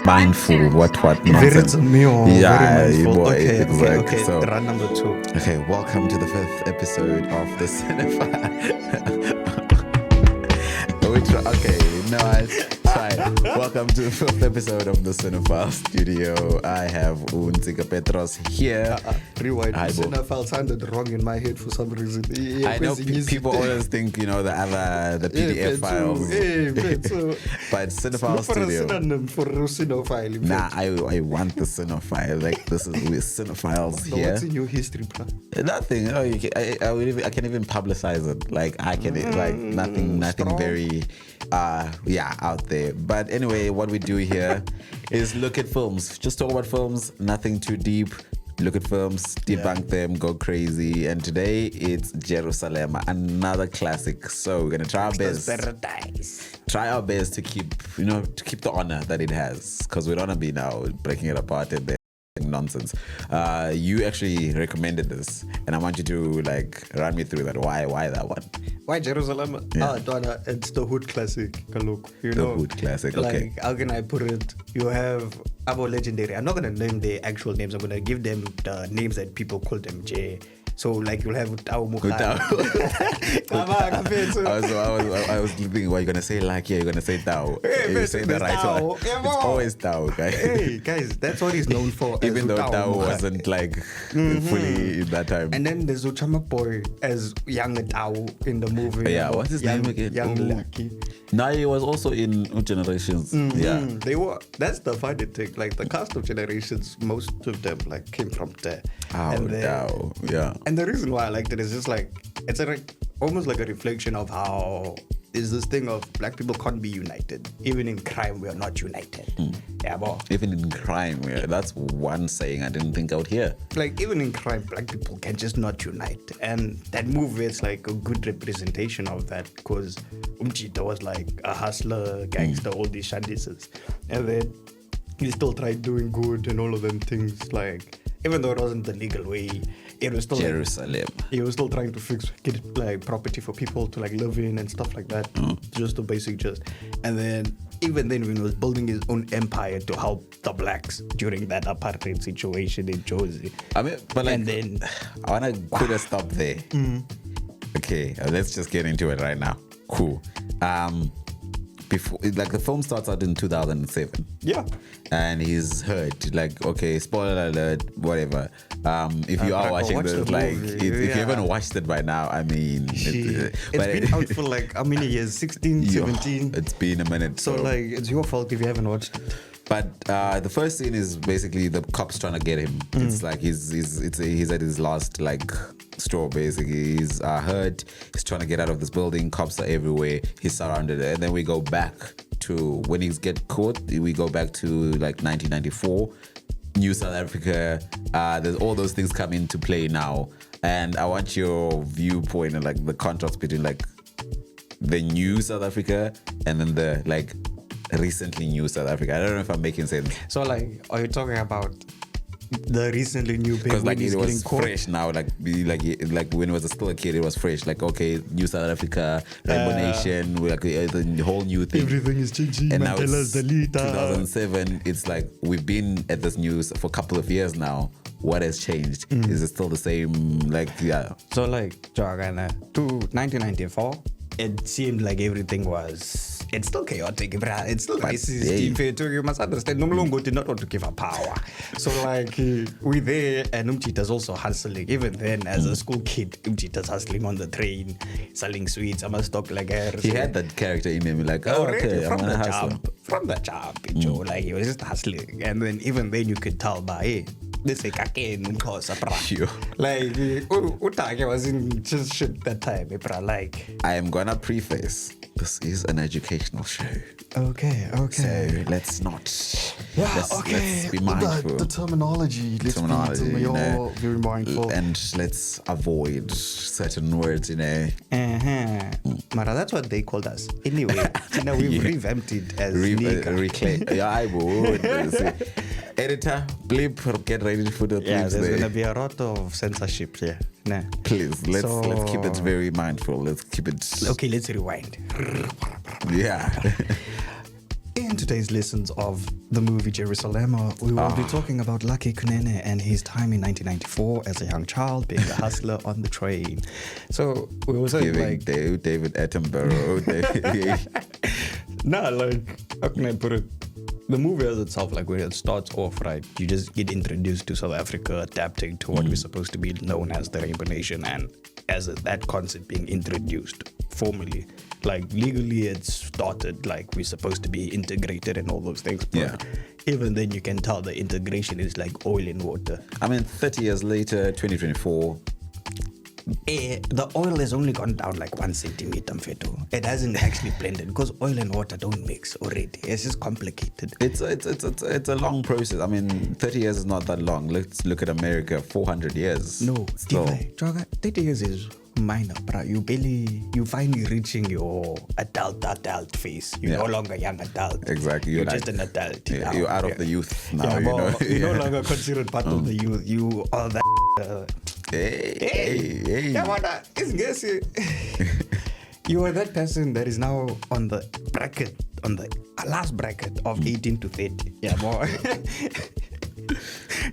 mindful, what nonsense. Yeah, very mindful. boy, Okay, exactly. okay. So, Run number 2. okay, welcome to the 5th episode of the Cinephile. Okay, no, I tried. Welcome to the 5th episode of the Cinephile Studio. I have Unzika Petros here. Rewind. Hi, Bo. Cinephile sounded wrong in my head for some reason. I know people always think, the PDF files. But Cinephile Studio. For Cinephile. Nah, I want the Cinephile. Like, this is with Cinephiles here. What's in your history, bro? Nothing. No, I can even publicize it. Like, I can, nothing strong. very, out there. But anyway, what we do here is look at films. Just talk about films, nothing too deep. Look at films, debunk them, go crazy. And today it's Jerusalema, another classic. So we're gonna try our best. Try our best to keep the honor that it has, because we don't wanna be now breaking it apart and nonsense. You actually recommended this, and I want you to run me through that. Why that one? Why Jerusalem? Yeah. Donna, it's the hood classic. Look, The hood classic. Okay. How can I put it? You have our legendary. I'm not gonna name the actual names. I'm gonna give them the names that people call them. So you'll have Tao Mukha. I was thinking, what you're gonna say? You're gonna say Tao. You say the right one. It's always Tao, guys. Hey guys, that's what he's known for. Even though Tao wasn't fully in that time. And then there's Uchama Boy as young Tao in the movie. Yeah, what's his name again? Young Lucky. No, he was also in Generations. Yeah, they were. That's the funny thing. The cast of Generations, most of them came from there. Tao. Yeah. And the reason why I liked it is just it's almost like a reflection of how is this thing of black people can't be united. Even in crime, we are not united. Yeah, but even in crime, that's one saying I didn't think out here. Even in crime, black people can just not unite. And that movie is a good representation of that, because Umchita was a hustler, gangster, all these shandises. And then he still tried doing good and all of them things. Even though it wasn't the legal way, it was still Jerusalem. He was still trying to get property for people to live in and stuff like that. Just the basic gist. And then even then, when he was building his own empire to help the blacks during that apartheid situation in Jozi. I mean, but and then I wanna put a stop there. Okay, let's just get into it right now. Cool. Before, the film starts out in 2007. Yeah. And he's hurt. Okay, spoiler alert, whatever. If you are watching this, if you haven't watched it by now, I mean, it's been out for how many years? 16, 17? It's been a minute. So it's your fault if you haven't watched it. But the first scene is basically the cops trying to get him. It's he's at his last straw, basically. He's hurt. He's trying to get out of this building. Cops are everywhere. He's surrounded. And then we go back to when he gets caught. We go back to 1994. New South Africa. There's all those things come into play now. And I want your viewpoint and the contrast between the new South Africa and then the recently new South Africa. I don't know if I'm making sense. So are you talking about the recently new baby? Because it was fresh now, when he was still a kid, it was fresh. Okay, new South Africa, Rainbow Nation, the whole new thing. Everything is changing. And now Mandela's the leader. 2007. It's we've been at this news for a couple of years now. What has changed? Is it still the same? So to 1994, it seemed like everything was. It's still chaotic, bruh. It's still racist. You must understand. Nomlongo did not want to give her power. So we're there, and Umchita's also hustling. Even then, as a school kid, Umchita's hustling on the train, selling sweets. I must talk her. He had that character in him, okay, I'm gonna hustle. From the jump, Joe, he was just hustling. And then even then you could tell by this is again Nkosa, Sure. Utake was in just shit that time, bruh. I am gonna preface. This is an educational show. Okay. So let's not. Yeah, let's be mindful. The terminology. Let's be very mindful. And let's avoid certain words, Mara, that's what they called us. Anyway, we've revamped it as reclaim. Yeah, I would. Editor, bleep, get ready for the there's going to be a lot of censorship here. Nah. Please, let's keep it very mindful. Let's keep it... Okay, let's rewind. Yeah. In today's lessons of the movie Jerusalema, we will be talking about Lucky Kunene and his time in 1994 as a young child being a hustler on the train. So we were saying like David Attenborough. How can I put it? The movie as itself, like when it starts off, right, you just get introduced to South Africa, adapting to what we're supposed to be known as the Rainbow Nation, and as that concept being introduced formally, like legally it started like we're supposed to be integrated and all those things, but even then you can tell the integration is like oil and water. I mean, 30 years later, 2024, the oil has only gone down like 1 centimeter, Mfeto. It hasn't actually blended because oil and water don't mix already. It's just complicated. It's a long process. I mean, 30 years is not that long. Let's look at America, 400 years. No, so, 30 years is minor, bro. You finally reaching your adult phase. You're no longer young adult. Exactly. You're just an adult. Yeah, you're out of the youth now. You're no longer considered part of the youth. You are that. Hey. Come on, you are that person that is now on the bracket, on the last bracket of 18 to 30. Yeah, more.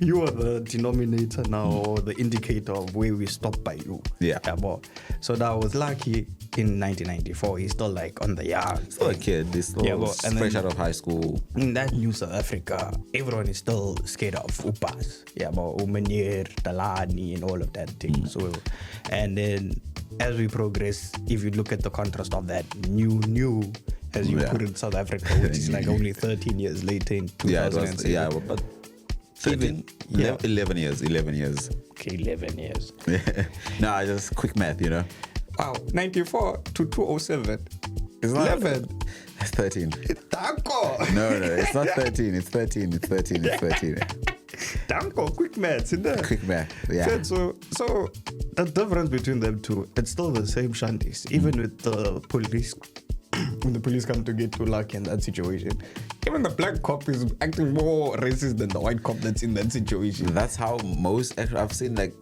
You are the denominator now, or the indicator of where we stop by you. Yeah. More. So that was Lucky in 1994. He's still like on the yard. Still a kid. He's still fresh out of high school. In that new South Africa, everyone is still scared of upas. Yeah, but Umanier, Talani, and all of that thing. So, and then as we progress, if you look at the contrast of that new, as you put in South Africa, which is like only 13 years later in 2007. But 13, 11 years. Okay, 11 years. No, just quick math, Wow, 94 to 207. It's not 11. It's 13. Danko. No, it's not 13. It's 13. Danko, quick math, isn't it? Quick math, yeah. So the difference between them two, it's still the same shanties. Even with the police, when the police come to get to Lucky in that situation, even the black cop is acting more racist than the white cop that's in that situation. That's how most I've seen. Like,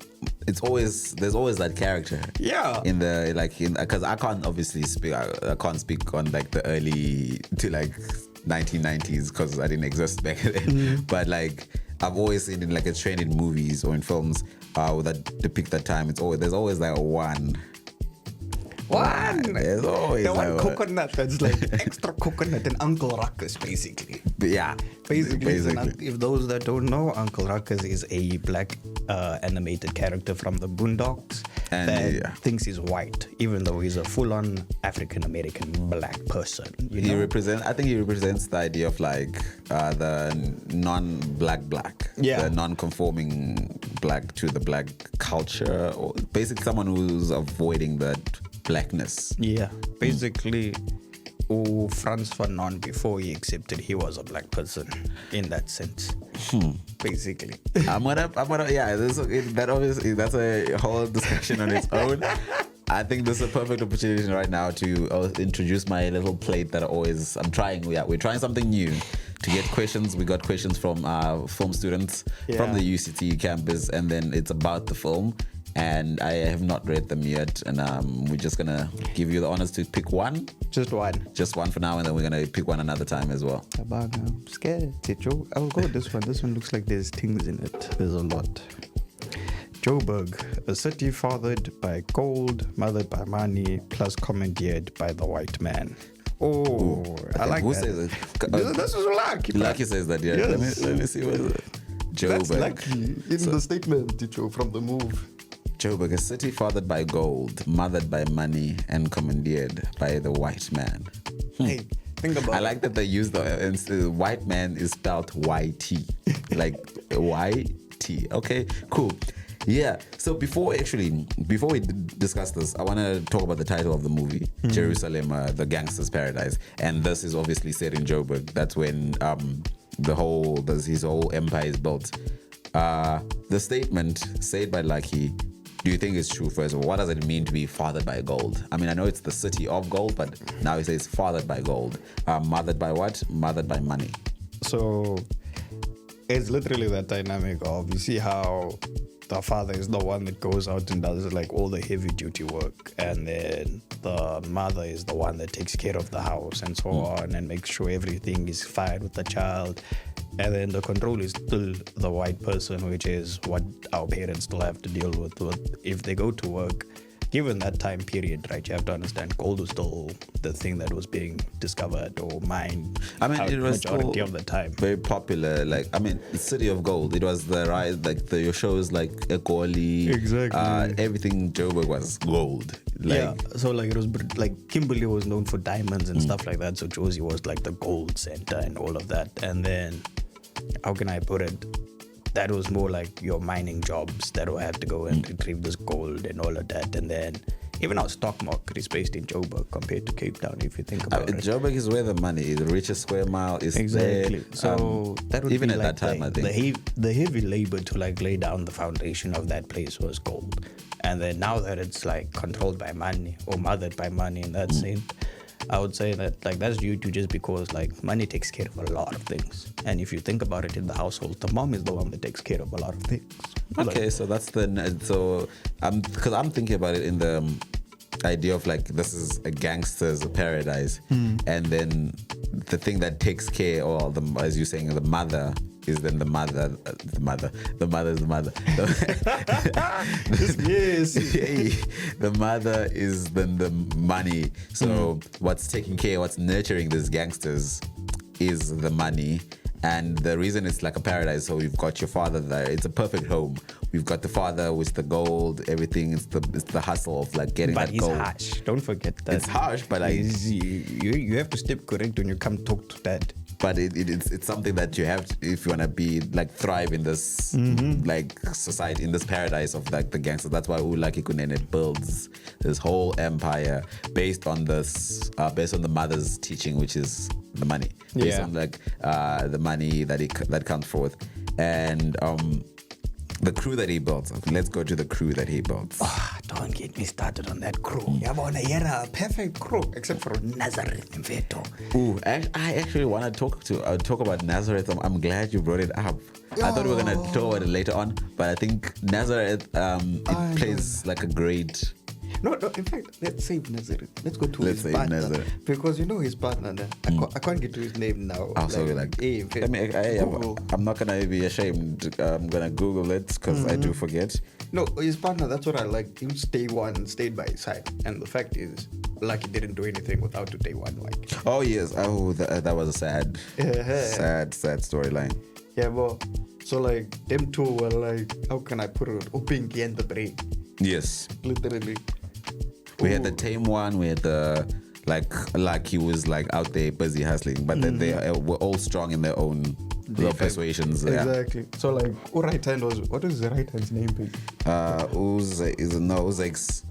there's always that character. Yeah. Because I can't obviously speak. I can't speak on like the early to like 1990s because I didn't exist back then. But like, I've always seen in like a trend in movies or in films that depict that time. There's always like one. There's always the one coconut that's like extra coconut and Uncle Ruckus, basically. Yeah. Basically. If those that don't know, Uncle Ruckus is a black animated character from the Boondocks that thinks he's white, even though he's a full-on African-American black person. I think he represents the idea of like the non-black. Yeah. The non-conforming black to the black culture, or basically someone who's avoiding that blackness. Yeah, basically, Frans Fanon, before he accepted he was a black person, in that sense. Basically, I'm gonna. That obviously that's a whole discussion on its own. I think this is a perfect opportunity right now to introduce my little plate that I'm trying. We're trying something new to get questions. We got questions from film students from the UCT campus, and then it's about the film. And I have not read them yet, and we're just gonna give you the honors to pick one. Just one for now, and then we're gonna pick one another time as well. I'm scared. I'll go with this one. This one looks like there's things in it. There's a lot. Joburg, a city fathered by gold, mothered by money, plus commandeered by the white man. I like that. Says it? This is Lucky. Lucky says that, yeah. Yes. Let me see what is it. Joburg. That's Lucky in the statement, Ticho, from the move. Joburg, a city fathered by gold, mothered by money, and commandeered by the white man. Hey, think about it. I like that they use the white man is spelled YT. Like YT. Okay, cool. Yeah, so before we discuss this, I want to talk about the title of the movie, Jerusalema, the Gangster's Paradise. And this is obviously set in Joburg. That's when his whole empire is built. The statement said by Lucky, do you think it's true? First of all, what does it mean to be fathered by gold? I mean, I know it's the city of gold, but now he says fathered by gold. Mothered by what? Mothered by money. So it's literally that dynamic of, you see how the father is the one that goes out and does like all the heavy duty work, and then the mother is the one that takes care of the house and so on, and makes sure everything is fine with the child. And then the control is still the white person, which is what our parents still have to deal with if they go to work. Given that time period, right, you have to understand gold was still the thing that was being discovered or mined. I mean, it was majority of the time very popular. Like, I mean, the City of Gold. It was the rise, like your shows like Equality. Exactly. Everything Joburg was gold. Like, yeah. So like it was like Kimberley was known for diamonds and stuff like that. So Josie was like the gold center and all of that. And then, how can I put it? That was more like your mining jobs that will have to go and retrieve this gold and all of that. And then even our stock market is based in Joburg compared to Cape Town, if you think about it. Joburg is where the money is. The richest square mile is exactly there. So that would even be at like that time, I think the heavy labor to like lay down the foundation of that place was gold. And then now that it's like controlled by money or mothered by money in that sense, I would say that like that's due to just because like money takes care of a lot of things. And if you think about it in the household, the mom is the one that takes care of a lot of things. Okay, like, so that's because I'm thinking about it in the idea of like this is a gangster's paradise, and then the thing that takes care, or as you're saying, the mother is then the mother is the mother. yes. The mother is then the money. So what's taking care, what's nurturing these gangsters is the money. And the reason it's like a paradise, so we've got your father there. It's a perfect home. We've got the father with the gold, everything. It's the hustle of like getting that gold. But he's harsh. Don't forget that. It's harsh, but like you have to step correct when you come talk to dad. But it's something that you have to, if you want to be like thrive in this like society, in this paradise of like the gangsters. That's why Lucky Kunene builds this whole empire based on the mother's teaching, which is the money, based on like the money that comes forth, and the crew that he built. Let's go to the crew that he built. Oh, don't get me started on that crew. Yabona, a perfect crew, except for Nazareth and Veto. Ooh, I actually want to talk about Nazareth. I'm glad you brought it up. I thought we were gonna talk about it later on, but I think Nazareth it plays like a great. No, in fact, let's save Nazareth. Let's go to his partner. Nazareth. Because you know his partner. I can't get to his name now. Oh, so I'm not going to be ashamed. I'm going to Google it because I do forget. No, his partner, that's what I like. He stayed by his side. And the fact is, Lucky didn't do anything without day one. Like. Oh, yes. Oh, that was a sad storyline. Yeah, well, so like, them two were like, how can I put it? Pinky and the brain. Yes. Literally. We had the tame one, we had the like he was like out there busy hustling, but then they were all strong in their own little persuasions. Exactly. Yeah. So like, right hand was, what is the right hand's name? Zakes.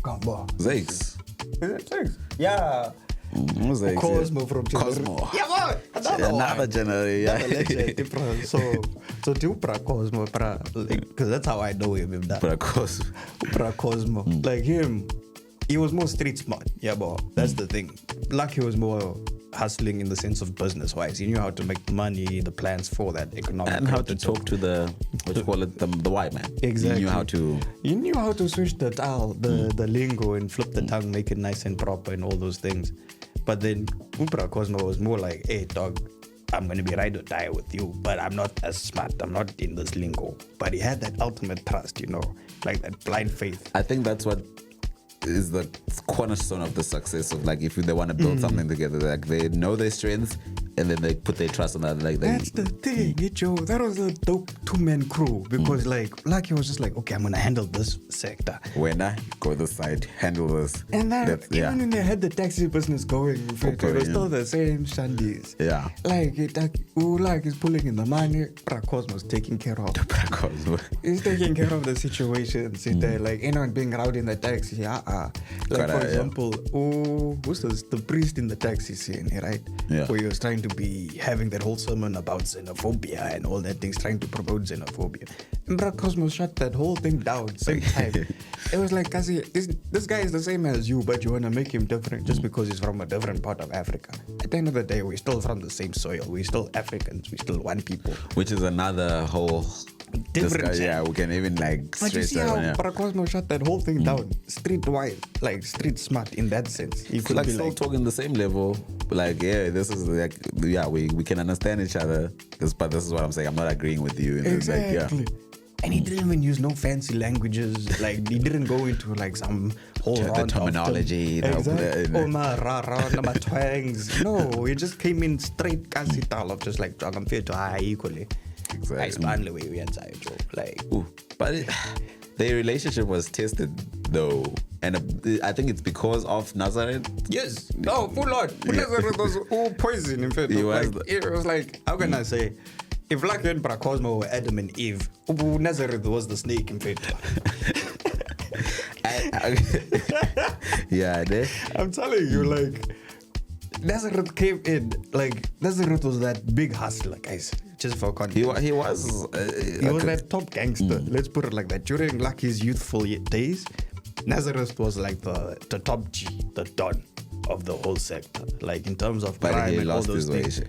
Come on. Zakes. Is it Zakes? Yeah. Cosmo from Cosmo. Yeah, another generation. Yeah. So Tupra Cosmo, because that's how I know him. Pra Cosmo. Like him, he was more street smart. Yeah, but that's the thing. Lucky was more hustling in the sense of business wise. He knew how to make the money, the plans for that economic, and how to talk to the white man. Exactly. He knew how to switch the dial, the lingo, and flip the tongue, make it nice and proper, and all those things. But then Upra Cosmo was more like, hey dog, I'm going to be ride or die with you, but I'm not as smart. I'm not in this lingo. But he had that ultimate trust, like that blind faith. I think that's what is the cornerstone of the success of like if they want to build something together, like they know their strengths and then they put their trust on that. Like that's the thing, Joe. That was a dope two-man crew because like Lucky was just like, okay, I'm gonna handle this sector. When I go this side, handle this. And then even when they had the taxi business going, it was still the same shandies. Yeah. Like he's pulling in the money. Cosmo's taking care of. He's taking care of the situation. Like anyone being rowdy in the taxi. Like for example, who's this? The priest in the taxi scene, right? Yeah. Where he was trying to to be having that whole sermon about xenophobia and all that things, trying to promote xenophobia. And Bra Cosmos shut that whole thing down same time. It was like, Kasi, this guy is the same as you, but you want to make him different just because he's from a different part of Africa. At the end of the day, we're still from the same soil. We're still Africans. We're still one people. Which is another whole different. Yeah, we can even like but you stress see that how one. Yeah. Paracosmo shut that whole thing down, street-wide, like street smart in that sense. He could Like be still like, talking the same level. Like, yeah, this is like, yeah, we can understand each other. But this is what I'm saying. I'm not agreeing with you. And exactly. Like, yeah. And he didn't even use no fancy languages. Like, he didn't go into like some whole the terminology. Exactly. Oh, my ra, my twangs. No, he just came in straight Kasital of just like, I'm fair to high equally. Exactly. I span the way we inside, Joe. Like, ooh, but their relationship was tested though, and I think it's because of Nazareth. yes. No, full on. Nazareth was all poison, in fact. He was like, it was like, how can I say? If Lucky and Paracosmo were Adam and Eve, Nazareth was the snake, in fact. Yeah, I'm telling you, like, Nazareth came in, like, Nazareth was that big hustler, guys. Just for context. he was He was that top gangster. Let's put it like that. During Lucky's youthful days, Nazareth was like the top G, the don of the whole sector. Like in terms of but crime he and all lost those his things. way.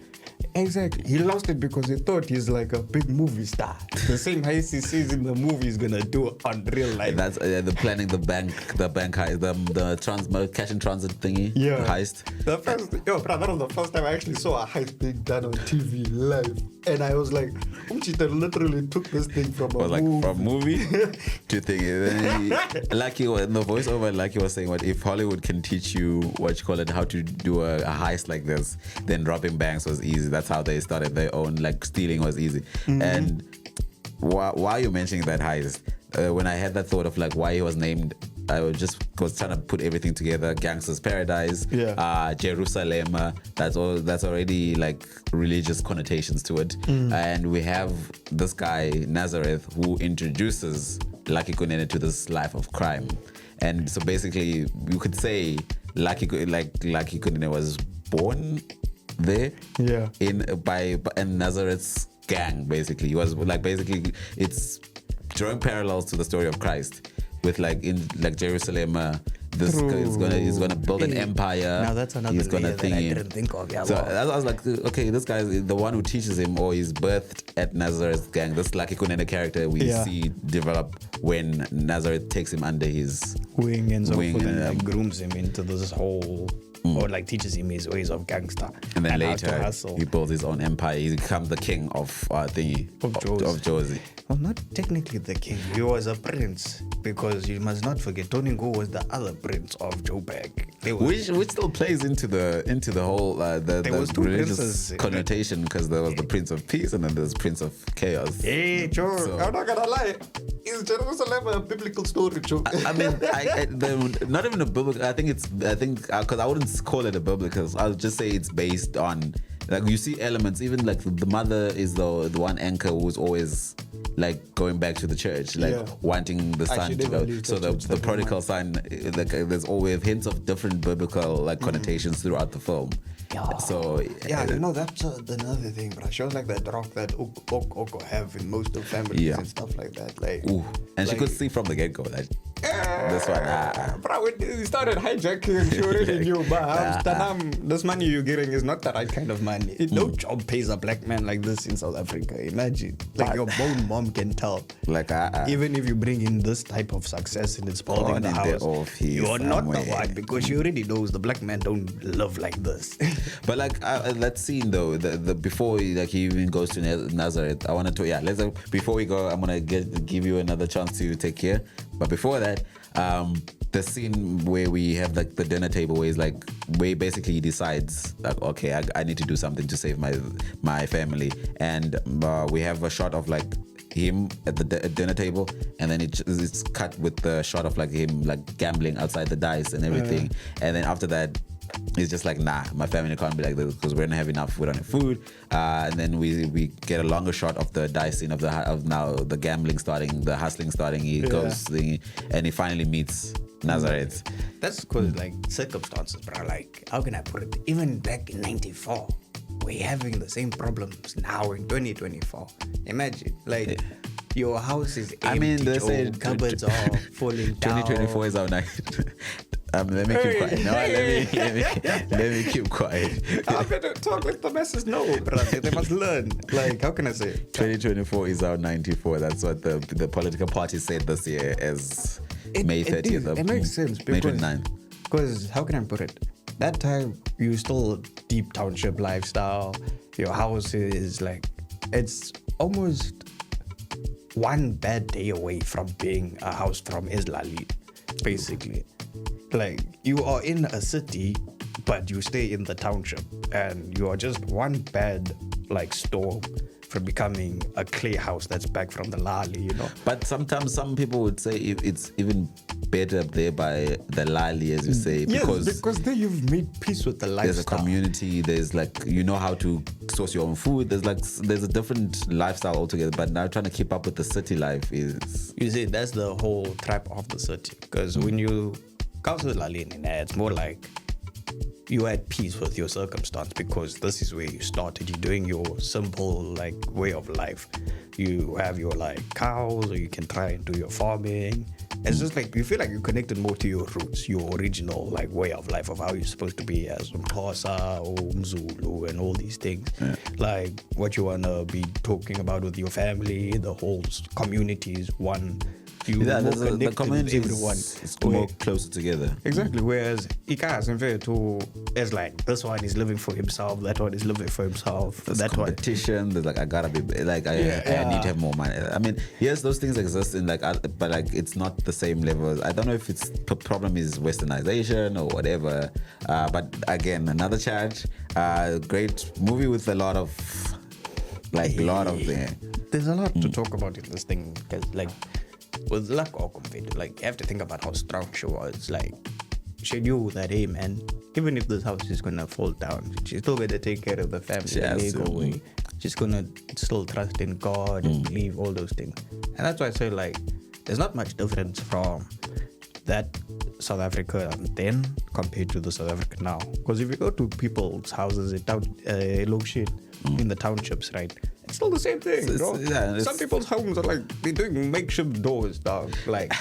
Exactly. He lost it because he thought he's like a big movie star. The same heist he sees in the movie he's gonna do on real life. That's the planning the bank heist, the cash and transit thingy. Yeah. Heist. The first, that was the first time I actually saw a heist being done on TV live, and I was like, Umchita literally took this thing from a Like movie. from movie to thing. Lucky, in the voiceover, Lucky was saying, "What if Hollywood can teach you how to do a heist like this? Then robbing banks was easy. That's how they started their own. Like stealing was easy." Mm-hmm. And why are you mentioning that heist? When I had that thought of like why he was named, I was trying to put everything together. Gangster's Paradise, Jerusalema. That's already like religious connotations to it. And we have this guy Nazareth who introduces Lucky Kunene to this life of crime. And so basically, you could say Lucky Kunene was born there. Yeah. In Nazareth's gang. Basically, he was like it's drawing parallels to the story of Christ. With like in like Jerusalem, this is gonna build an empire. Now that's another layer that I didn't think of. Yeah, so I was like, okay, this guy is the one who teaches him, or he's birthed at Nazareth's gang. This Lucky Kunene character we see develop when Nazareth takes him under his wing and so forth, and like grooms him into this whole. Or like teaches him his ways of gangster. And then how to later hustle. he builds his own empire. He becomes the king of Josie. Well, not technically the king. He was a prince, because you must not forget Tony Go was the other prince of Joburg. Which still plays into the whole the religious connotation, because there was the Prince of Peace and then there's Prince of Chaos. Hey, Joe, I'm not gonna lie. Is Jerusalem a biblical story, Joe? I mean, not even a biblical. I think because I wouldn't call it a biblical. I'll just say it's based on, like, you see elements. Even like the mother is the one anchor who's always like going back to the church, like wanting the son to go. So the prodigal son, like there's always hints of different biblical like connotations throughout the film. Yeah. So that's another thing, bro. Shows like that rock that Oko have in most of families and stuff like that. Like, and she could see from the get go that this one, bro, when he started hijacking, she already knew, this money you're getting is not the right kind of money. No job pays a black man like this in South Africa. Imagine, like your own mom can tell. Like, even if you bring in this type of success and it's building the house, you're not the one, because she already knows the black man don't live like this. But like that scene though, the before he even goes to Nazareth, I wanted to before we go, I'm gonna give you another chance to take care. But before that, the scene where we have like the dinner table, where basically he decides like, okay, I need to do something to save my family, and we have a shot of like him at the dinner table, and then it's cut with the shot of like him like gambling outside the dice and everything, and then after that he's just like, nah, my family can't be like this because we don't have enough, we don't have food, and then we get a longer shot of the dice scene of now the gambling starting, the hustling starting. He goes and he finally meets Nazareth. That's because like circumstances, bro. Like, how can I put it? Even back in '94, we're having the same problems now in 2024. Imagine, like, your house is empty. I mean, they say cupboards are falling down. 2024 is our night. Let me keep quiet. No, let me keep quiet. I better talk with the masses. No, brother, they must learn. Like, how can I say? 2024 is our 94. That's what the political party said this year as May 30th. It makes sense. May 29th. Because, how can I put it? That time, you still deep township lifestyle. Your house is like, it's almost one bad day away from being a house from Islali, basically. Like, you are in a city, but you stay in the township, and you are just one bad, like, storm from becoming a clay house that's back from the Lali, you know? But sometimes some people would say it's even better there by the Lali, as you say. Because there you've made peace with the lifestyle. There's a community, there's like, you know how to source your own food. There's a different lifestyle altogether. But now trying to keep up with the city life is... You see, that's the whole trap of the city. Because when you go to the Lali, it's more like you're at peace with your circumstance, because this is where you started. You're doing your simple, like, way of life. You have your, like, cows, or you can try and do your farming. It's just like you feel like you're connected more to your roots, your original, like, way of life of how you're supposed to be as Mxhosa or Mzulu and all these things. Yeah. Like what you want to be talking about with your family, the whole community is one. The community is more closer together. Exactly. Whereas Ikas and Vetu is like, this one is living for himself, that one is living for himself. There's competition. There's like, I gotta be like, I need to have more money. I mean, yes, those things exist in like, but like, it's not the same level. I don't know if it's the problem is westernization or whatever. But again, another charge. Great movie with a lot of there's a lot to talk about in this thing, because like, with luck or confidence, like, you have to think about how strong she was. Like, she knew that, hey man, even if this house is gonna fall down, she's still gonna take care of the family. She's gonna still trust in God and believe all those things. And that's why I say, like, there's not much difference from that South Africa then compared to the South Africa now. Because if you go to people's houses in the townships, right, it's still the same thing, bro. Some people's homes are like, they're doing makeshift doors, dog. Like,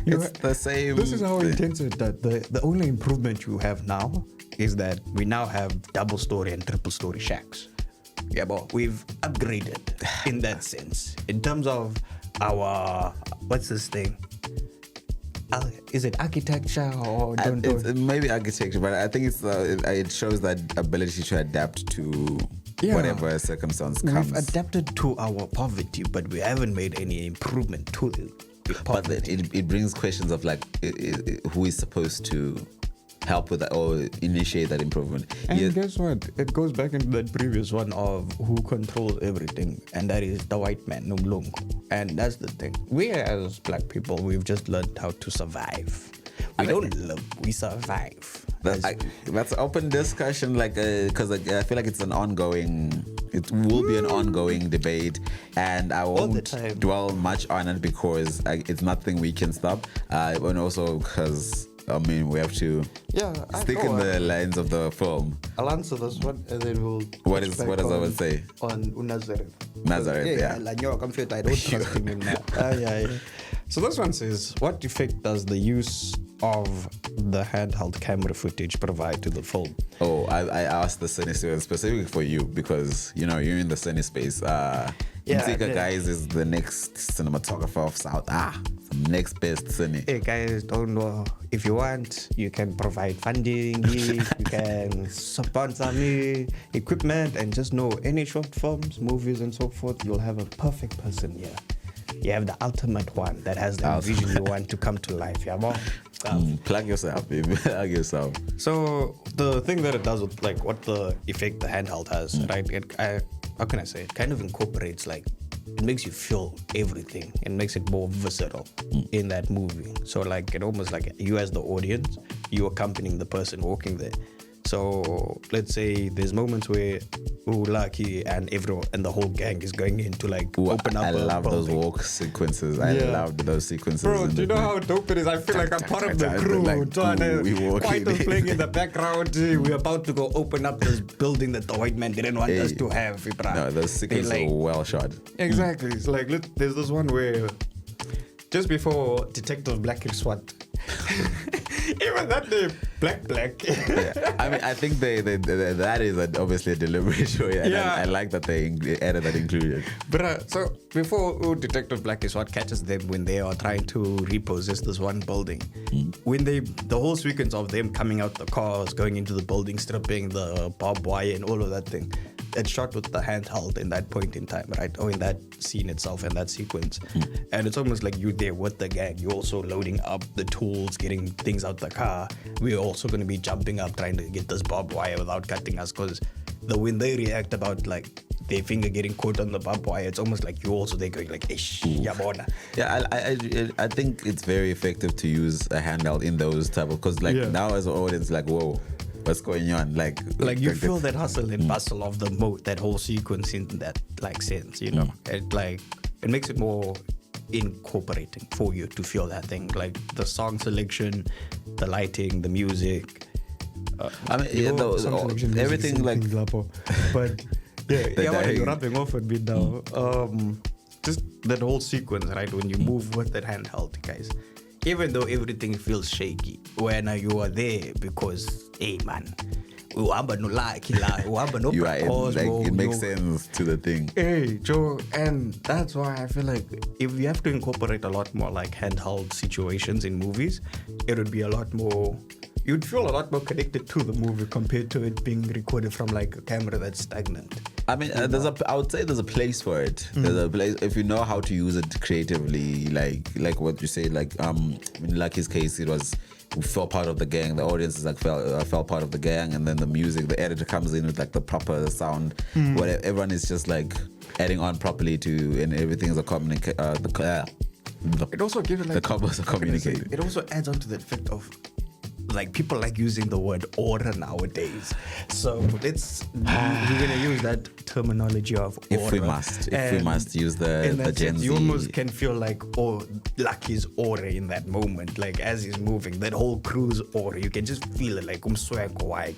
it's the same. This is how intense it that the only improvement you have now is that we now have double story and triple story shacks. Yeah, but we've upgraded in that sense. In terms of our, what's this thing? Is it architecture or it's maybe architecture, but I think it shows that ability to adapt to whatever circumstance comes. We've adapted to our poverty, but we haven't made any improvement to it. But it brings questions of like, who is supposed to help with that or initiate that improvement? And guess what? It goes back into that previous one of who controls everything, and that is the white man, Nomlungu. And that's the thing. We as black people, we've just learned how to survive. We don't live, we survive. That's open discussion, like, because I feel like it will be an ongoing debate, and I won't dwell much on it because it's nothing we can stop. And also because, I mean, we have to stick in the lines of the film. I'll answer this one, and then we'll. What does I would say? On Nazareth. Nazareth, yeah. I don't trust him in that. So this one says, what effect does the use of the handheld camera footage provide to the film? Oh, I asked the Cine students specifically for you because, you know, you're in the Cine space. Mzika, guys, is the next cinematographer of South. The next best Cine. Hey, guys, don't know. If you want, you can provide funding, you can sponsor me, equipment, and just know any short films, movies, and so forth, you'll have a perfect person here. You have the ultimate one that has the vision you want to come to life. Plug yourself, baby. Plug yourself. So the thing that it does with like what the effect the handheld has, right? How can I say? It kind of incorporates, like, it makes you feel everything. It makes it more visceral in that movie. So like, it almost like you as the audience, you accompanying the person walking there. So let's say there's moments where Lucky and everyone and the whole gang is going in to like open up. I love those building. walk sequences. I loved those sequences. Bro, do you know how dope it is? I feel like I'm part of the crew. White is playing in the background. We're about to go open up this building that the white man didn't want us to have. No, those sequences are well shot. Exactly. It's like, there's this one where just before Detective Black is SWAT. Even that name, Black. Yeah. I mean, I think that is obviously a deliberate choice. And I like that they added that included. But so before Detective Black is what catches them when they are trying to repossess this one building. When the whole sequence of them coming out the cars, going into the building, stripping the barbed wire and all of that thing, it's shot with the handheld in that point in time, right? Or in that scene itself, in that sequence. And it's almost like you're there with the gang. You're also loading up the tools, getting things out the car. We're also going to be jumping up, trying to get this barbed wire without cutting us. Because when they react about like their finger getting caught on the barbed wire, it's almost like you also there going like, ish, yabona. Yeah, I think it's very effective to use a handheld in those type of, because now as an audience, like, whoa, what's going on? Like you feel that hustle and bustle of the that whole sequence in that like sense, you know. It makes it more incorporating for you to feel that thing, like the song selection, the lighting, the music. Everything like. But you're wrapping off a bit now. Just that whole sequence, right? When you move with that handheld, guys. Even though everything feels shaky, when you are there because, hey man, you are no like, you are it makes sense to the thing. Hey Joe, and that's why I feel like if you have to incorporate a lot more like handheld situations in movies, it would be a lot more. You'd feel a lot more connected to the movie compared to it being recorded from like a camera that's stagnant. I mean, I would say there's a place for it. There's a place if you know how to use it creatively, like what you say. Like in Lucky's case, it felt part of the gang. The audience is like felt part of the gang, and then the music, the editor comes in with like the proper sound. Whatever, everyone is just like adding on properly to, and everything is a communicate. It also gives it like the couples are communicating. It also adds on to the fact of. Like people like using the word order nowadays, so we're gonna use that terminology of order. If we must use the Gen Z. You almost can feel like Lucky's order in that moment, like as he's moving, that whole crew's order. You can just feel it, like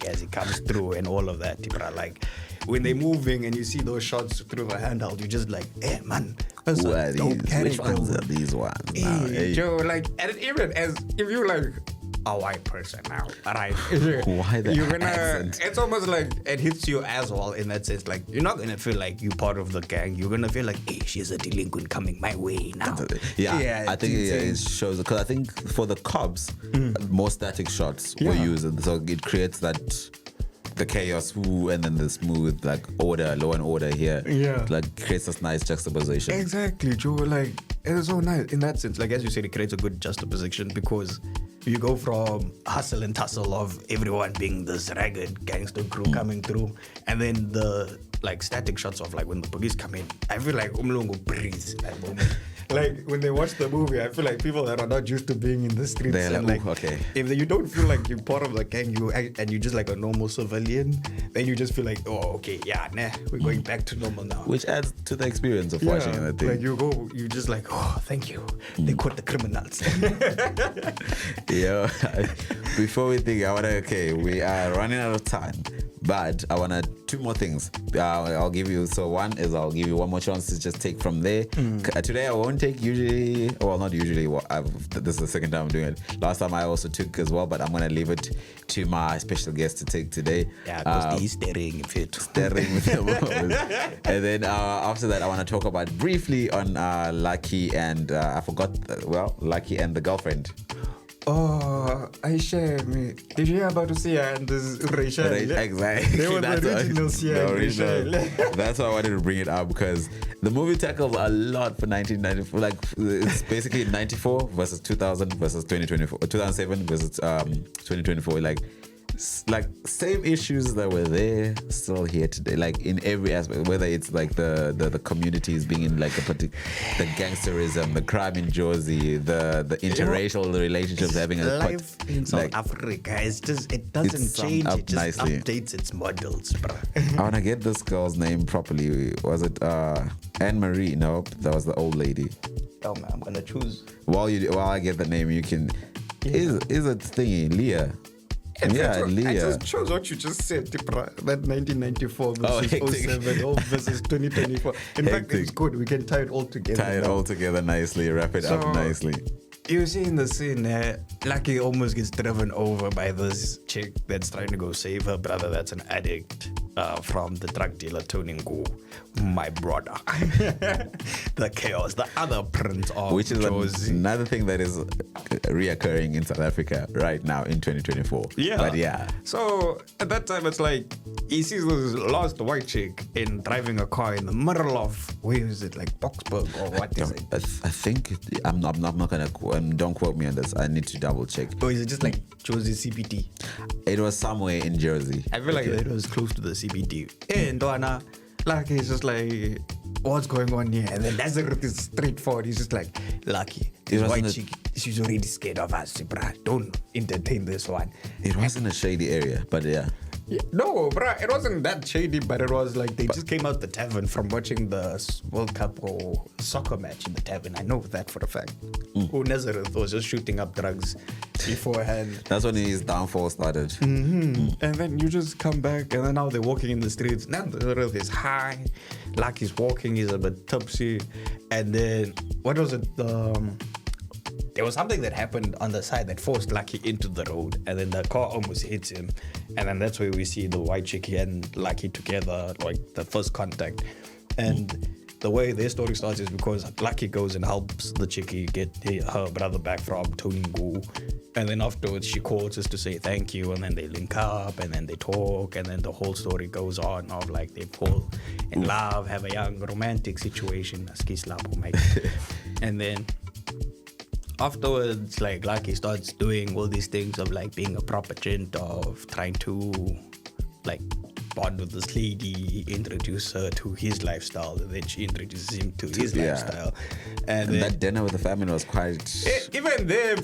as he comes through and all of that. Like when they're moving and you see those shots through the handheld, you're just like, hey man, who are these? Which ones are these ones? Hey, Joe, like, and even as if you like. A white person now, right? Why the accent? It's almost like it hits you as well in that sense. Like you're not gonna feel like you're part of the gang. You're gonna feel like, hey, she's a delinquent coming my way now. I think it shows because I think for the cops, more static shots were used, so it creates the chaos and then the smooth like order, law and order here. Like creates this nice juxtaposition. Exactly, Joe. Like it's so nice in that sense. Like as you said, it creates a good juxtaposition because you go from hustle and tussle of everyone being this ragged gangster crew coming through, and then the like static shots of like when the police come in. I feel like Umlungu breathes that moment. Like when they watch the movie, I feel like people that are not used to being in the streets, they're and like, if you don't feel like you're part of the gang, and you're just like a normal civilian, then you just feel like, we're going back to normal now. Which adds to the experience of watching the thing. Like you just like, oh, thank you. They caught the criminals. Before we think, we are running out of time. But I want to two more things. I'll give you one more chance to just take from there. Today I won't take not usually. This is the second time I'm doing it. Last time I also took as well, but I'm going to leave it to my special guest to take today. Yeah, because he's staring with the and then after that I want to talk about briefly on Lucky and I forgot, Lucky and the girlfriend. Oh, Aisha, did you hear about Sia and this Rachel? Exactly. They were the original Sia and Rachel. That's why I wanted to bring it up, because the movie tackles a lot for 1994. Like, it's basically 94 versus 2000 versus 2024. 2007 versus 2024. Like, like same issues that were there still here today, like in every aspect, whether it's like the communities being in like the gangsterism, the crime in Jersey, the interracial relationships having a life in South Africa. It doesn't change. It just nicely. Updates its models, bro. I want to get this girl's name properly. Was it Anne Marie? No, that was the old lady. Oh man, I'm gonna choose. While I get the name, you can. Is it thingy Leah? Yeah, Leah. I just chose what you just said, bro. That 1994 versus 07 versus 2024. In fact, it's good. We can tie it all together. Tie it all together nicely. Wrap it up nicely. You see in the scene, Lucky almost gets driven over by this chick that's trying to go save her brother that's an addict from the drug dealer Tony Ngu, my brother. The chaos, the other print of which is Josie. another thing that is reoccurring in South Africa right now in 2024. Yeah. But yeah. So at that time, it's like he sees this lost white chick driving a car in the middle of, where is it, like Boksburg or what is it? I think I'm not gonna don't quote me on this. I need to double check. Or is it just like Josie CBD? It was somewhere in Jersey. I feel like it was close to the CBD. And Donna, like, he's just like, what's going on here? And then Nazareth is straightforward. He's just like, Lucky, this white chick, she's already scared of us, bruh. Don't entertain this one. It wasn't a shady area, but yeah. No, bruh, it wasn't that shady, but it was like they just came out the tavern from watching the World Cup or soccer match in the tavern. I know that for a fact. Who Nazareth was just shooting up drugs beforehand. That's when his downfall started. And then you just come back, and then now they're walking in the streets. Nazareth is high, Lucky's walking, he's a bit tipsy, and then what was it? There was something that happened on the side that forced Lucky into the road, and then the car almost hits him, and then that's where we see the white chickie and Lucky together, like the first contact. And the way their story starts is because Lucky goes and helps the chickie get her brother back from Tony Ngu, and then afterwards she calls us to say thank you, and then they link up, and then they talk, and then the whole story goes on of like they fall in love, have a young romantic situation, and then afterwards, like Lucky starts doing all these things of like being a proper gent, of trying to like bond with this lady, introduce her to his lifestyle, and then she introduces him to his lifestyle. And then, that dinner with the family was quite... Even there,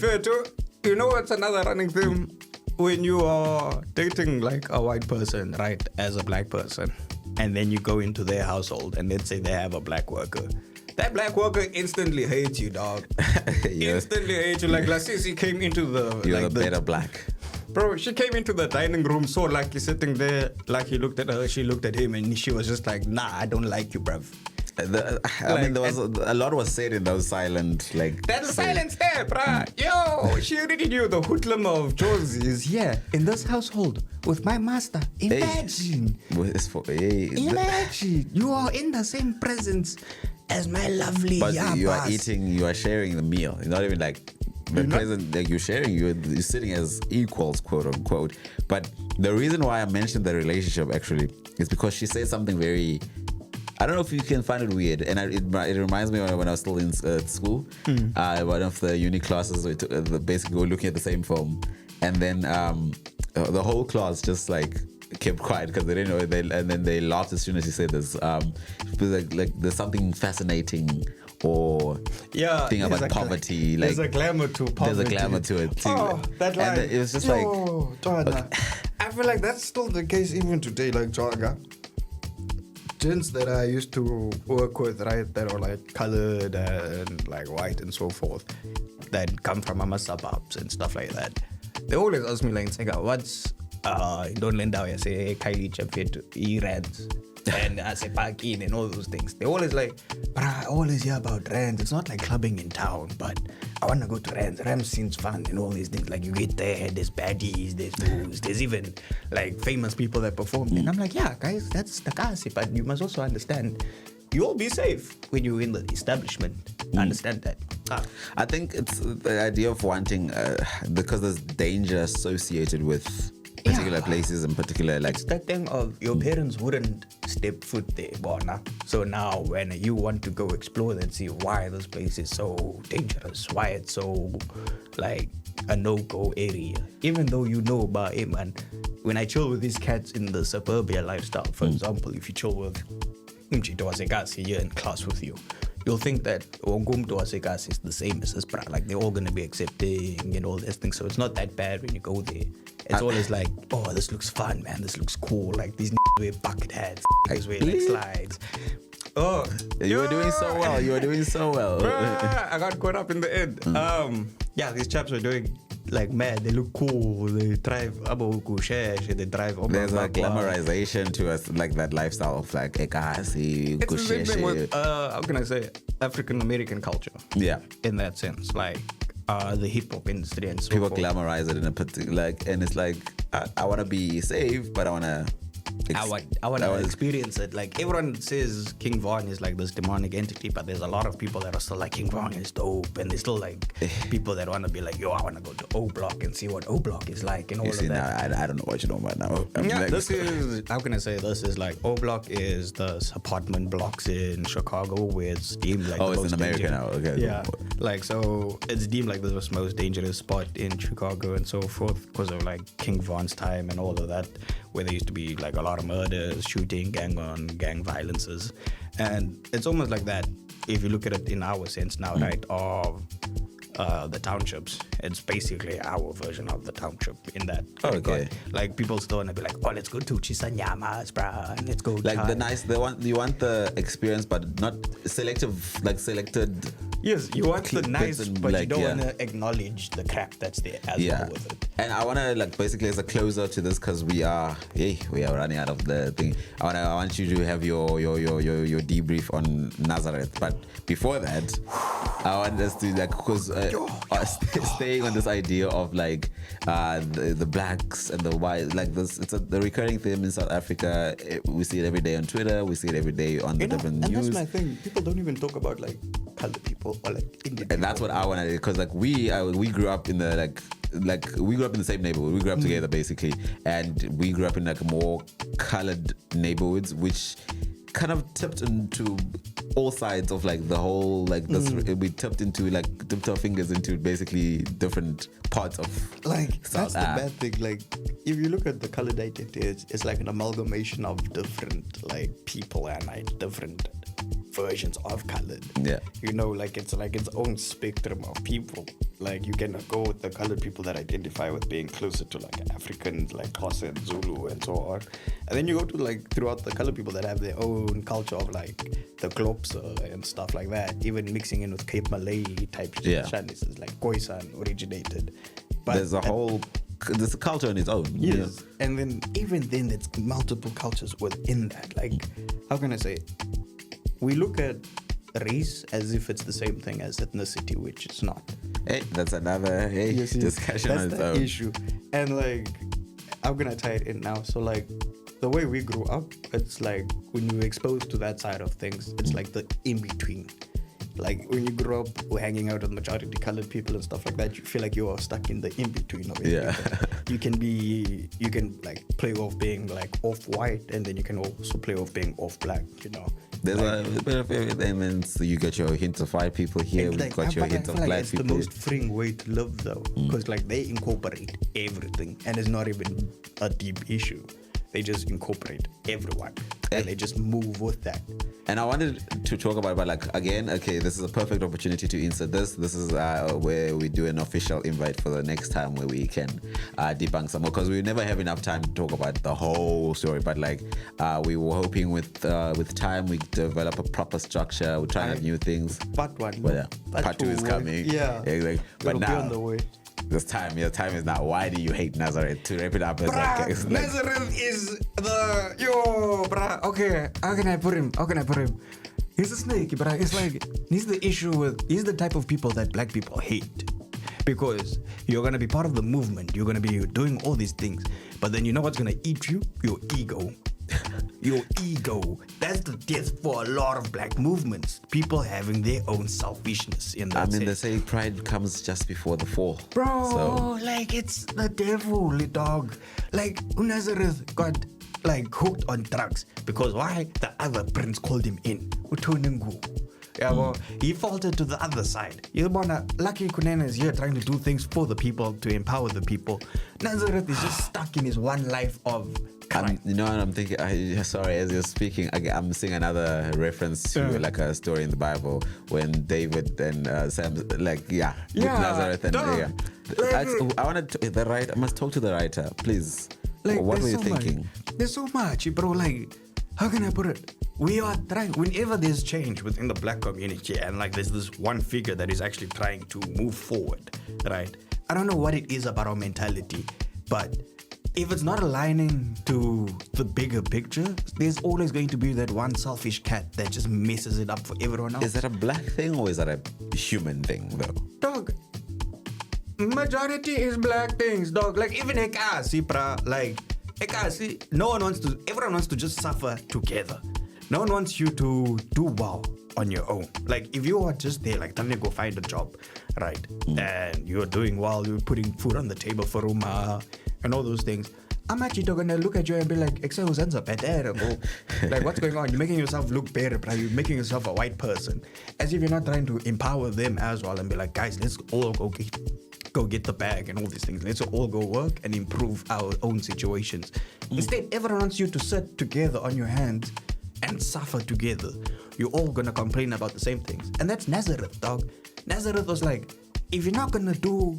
you know what's another running thing? When you are dating like a white person, right, as a black person, and then you go into their household and let's say they have a black worker. That black worker instantly hates you, dog. Instantly hates you. Like Lasisi came into the... You're like the better black. Bro, she came into the dining room, saw Lucky sitting there. Like he looked at her, she looked at him, and she was just like, nah, I don't like you, bruv. I mean, there was a lot was said in those silent, like... That silence there, bruh. Yo, she already knew the hoodlum of Josie is here in this household with my master. Imagine. Imagine. You are in the same presence as my lovely But yabas. you are eating, you are sharing the meal. You're not even like... The present, like you're sharing, you're sitting as equals, quote unquote. But the reason why I mentioned the relationship actually is because she said something very... I don't know if you can find it weird, and it reminds me when I was still in school. One of the uni classes, basically we were looking at the same film, and then the whole class just like kept quiet because they didn't know. And then they laughed as soon as she said this. Like there's something fascinating or thing about poverty. There's a glamour to poverty. There's a glamour to it too. Oh, that line. And it was just I feel like that's still the case even today. Like Joga. Gents that I used to work with, right, that are like colored and like white and so forth, that come from our suburbs and stuff like that, they always ask me like, what's don't lend out, I say, Kylie Chapet, E-Rands, and I say back in and all those things. They always like, but I always hear about Rands. It's not like clubbing in town, but I want to go to Rands. Rands seems fun and all these things. Like you get there, there's baddies, there's booze, there's even like famous people that perform. And I'm like, yeah, guys, that's the kasi. But you must also understand, you'll be safe when you're in the establishment. Understand that. I think it's the idea of wanting, because there's danger associated with particular places and particular like... It's that thing of your parents wouldn't step foot there, Bona. So now when you want to go explore and see why this place is so dangerous, why it's so like a no-go area, even though you know about it, man. When I chill with these cats in the suburbia lifestyle, for example, if you chill with Umchito Wasegasi here in class with you, you'll think that Ongumto Wasegasi is the same as his bra. Like, they're all going to be accepting and all these things. So it's not that bad when you go there. It's always like, oh, this looks fun, man. This looks cool. Like, these wear bucket hats. These wear like slides. Oh, you were doing so well. You were doing so well. I got caught up in the end. Yeah, these chaps were doing like mad. They look cool. They drive Abu Shesh. They drive. There's a glamorization to us, like that lifestyle of like Ekasi, it's the same thing with how can I say, African American culture. Yeah, in that sense, like the hip hop industry and so people forth. glamorize it in a particular like, and it's like I want to be safe, but I want to. I want to experience it. Like, everyone says King Von is like this demonic entity, but there's a lot of people that are still like, King Von is dope, and there's still like people that want to be like, yo, I want to go to O Block and see what O Block is like and all of that. I don't know what you know about now. Yeah, this is, how can I say, this is like, O Block is the apartment blocks in Chicago where it's deemed like it's in America now. Okay. Yeah, like, so it's deemed like the most dangerous spot in Chicago and so forth because of like King Von's time and all of that, where there used to be like a lot of murders, shooting, gang violences. And it's almost like that if you look at it in our sense now, right, of the townships. It's basically our version of the township in that regard. Like, people still want to be like, oh, let's go to Chisanyamas, bruh, and let's go like you want the experience, but not selected. Yes, you want the nice, but like, you don't want to acknowledge the crap that's there as well with it. And I want to, like, basically as a closer to this, because we are running out of the thing. I want you to have your debrief on Nazareth, but before that, I want us to, like, because staying on this idea of like the blacks and the white, like this, the recurring theme in South Africa. We see it every day on Twitter. We see it every day on the different news. And that's my thing. People don't even talk about like colored people or like Indian. And that's what I want to do, because like we grew up in the we grew up in the same neighborhood. We grew up together basically, and we grew up in like more colored neighborhoods, which kind of tipped into all sides of like the whole like this. We dipped our fingers into basically different parts of like South. That's the bad thing. Like, if you look at the colored identity, it's like an amalgamation of different like people and like different versions of colored. Yeah, you know, like it's like its own spectrum of people. Like, you can go with the colored people that identify with being closer to like Africans, like Xhosa and Zulu and so on, and then you go to like throughout the colored people that have their own culture of like the Klopse and stuff like that, even mixing in with Cape Malay type shit. Yeah, this is like Khoisan originated, but there's a culture on its own. Yes, and then even then, there's multiple cultures within that. Like, how can I say? We look at race as if it's the same thing as ethnicity, which it's not. Hey, that's another discussion on its own. That's the issue. And like, I'm gonna tie it in now. So like, the way we grew up, it's like when you were exposed to that side of things, it's like the in between. Like, when you grow up hanging out with majority colored people and stuff like that, you feel like you are stuck in the in between of it. Yeah. You can like play off being like off white, and then you can also play off being off black. You know. There's a bit of everything. So you got your hint of white people here. We've got your hint of black people. It's the most freeing way to live, though, because like they incorporate everything, and it's not even a deep issue. They just incorporate everyone, and they just move with that. And I wanted to talk about, but like, again, okay, this is a perfect opportunity to insert this. This is where we do an official invite for the next time where we can debunk some more, because we never have enough time to talk about the whole story. But like, we were hoping with time we develop a proper structure. We try and have new things. Part one, part two is coming. Yeah, exactly. But now, be on the way. Your time is now. Why do you hate Nazareth? To wrap it up as like, Nazareth is bruh. Okay, how can I put him? He's a snake, bruh. It's like, he's the type of people that black people hate, because you're gonna be part of the movement. You're gonna be doing all these things, but then you know what's gonna eat you? Your ego. Your ego. That's the death for a lot of black movements. People having their own selfishness in that sense. They say pride comes just before the fall. Bro, like, it's the devil, dog. Like, Nazareth got like hooked on drugs because why? The other prince called him in. Yeah, well, he faltered to the other side. Lucky Kunene is here trying to do things for the people, to empower the people. Nazareth is just stuck in his one life of crime. You know what I'm thinking? Sorry, as you're speaking, I'm seeing another reference to like a story in the Bible when David and Sam, with Nazareth and I must talk to the writer, please. Like, what were you thinking? There's so much, bro. Like, how can I put it? We are trying, whenever there's change within the black community and like there's this one figure that is actually trying to move forward, right? I don't know what it is about our mentality, but if it's not aligning to the bigger picture, there's always going to be that one selfish cat that just messes it up for everyone else. Is that a black thing or is that a human thing, though? Dog, majority is black things, dog. Like, even Ekasi, like, Ekasi, everyone wants to just suffer together. No one wants you to do well on your own. Like, if you are just there, like, then go find a job, right? And you're doing well, you're putting food on the table for Uma and all those things. I'm actually gonna look at you and be like, like, what's going on? You're making yourself look better, bro. You're making yourself a white person. As if you're not trying to empower them as well and be like, guys, let's all go get the bag and all these things. Let's all go work and improve our own situations. Instead, everyone wants you to sit together on your hands and suffer together. You're all gonna complain about the same things. And that's Nazareth, dog. Nazareth was like, if you're not gonna do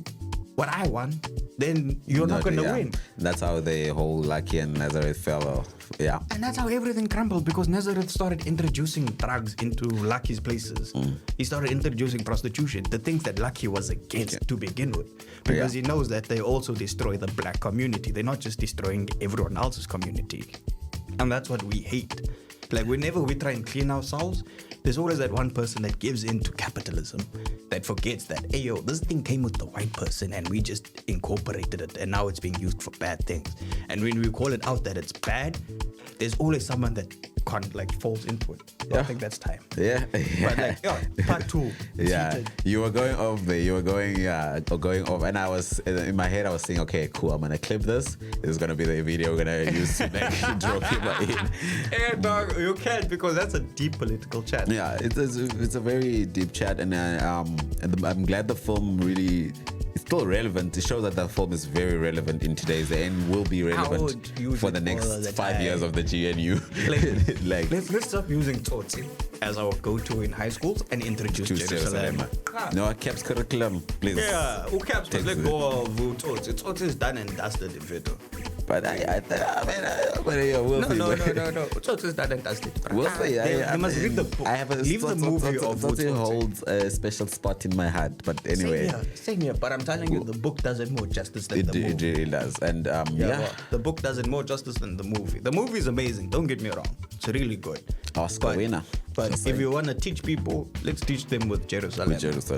what I want, then you're not gonna win. That's how the whole Lucky and Nazareth fell off. Yeah. And that's how everything crumbled, because Nazareth started introducing drugs into Lucky's places. He started introducing prostitution, the things that Lucky was against to begin with. Because he knows that they also destroy the black community. They're not just destroying everyone else's community. And that's what we hate. Like, whenever we try and clean ourselves, there's always that one person that gives in to capitalism, that forgets that, hey, yo, this thing came with the white person and we just incorporated it and now it's being used for bad things. And when we call it out that it's bad, there's always someone that falls into it. I think that's time. Yeah. But part two. Heated. You were going off there. You were going off. And I was, in my head, I was saying, okay, cool, I'm going to clip this. This is going to be the video we're going to use to draw people in. Hey, dog, you can't, because that's a deep political chat. Yeah, it's a very deep chat. And I'm glad the film really... It's still relevant. It shows that the film is very relevant in today's day and will be relevant for the next 5 years of the GNU. Let's stop using Tsotsi as our go-to in high schools and introduce Jerusalema. No, CAPS curriculum, please. Yeah, who CAPS? Let go of Tsotsi. Tsotsi is done and dusted in Veto. But we'll see. No. Tsotsi is done and dusted. We'll see. You must read the book. Leave the movie of Tsotsi holds a special spot in my heart. But anyway. Same here. But I'm telling you, the book does it more justice than the movie. It really does. And well, the book does it more justice than the movie. The movie is amazing. Don't get me wrong. It's really good. Oscar winner. But if you want to teach people, let's teach them with Jerusalem.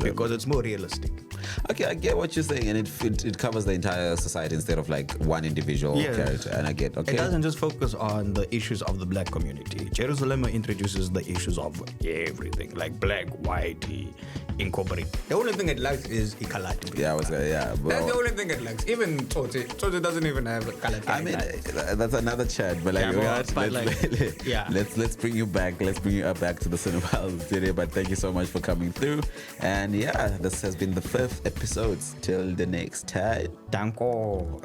Because it's more realistic. Okay, I get what you're saying, and it covers the entire society instead of like one individual character. And I get, okay. It doesn't just focus on the issues of the black community. Jerusalem introduces the issues of everything, like black, white, incorporate. The only thing it lacks is equality. That's the only thing it lacks. Even Tsotsi doesn't even have a color. I mean, that's another chat, but let's bring you back. Let's bring you up back to the Cinephile Studio. But thank you so much for coming through. And this has been the 5th episode. Till the next time. Danko.